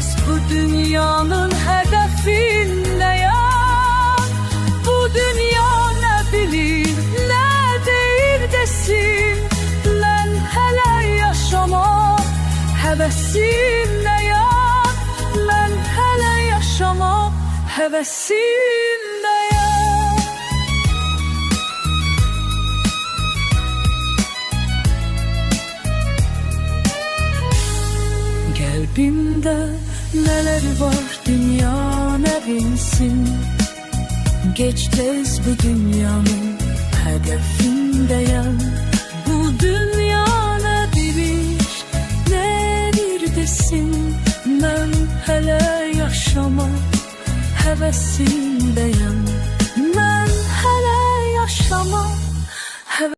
tez bu dünyanın hedefinde ya. Bu dünya ne bilir, ne deyir desin. Ben hele yaşama hevesinde ya. Ben hele yaşama hevesinde ya. Kalbimde neler var dünya ne bilsin. Geç tez bu dünyanın hedefindeyim. Bu dünya ne bilir, nedir desin. Ben hele yaşama hevesim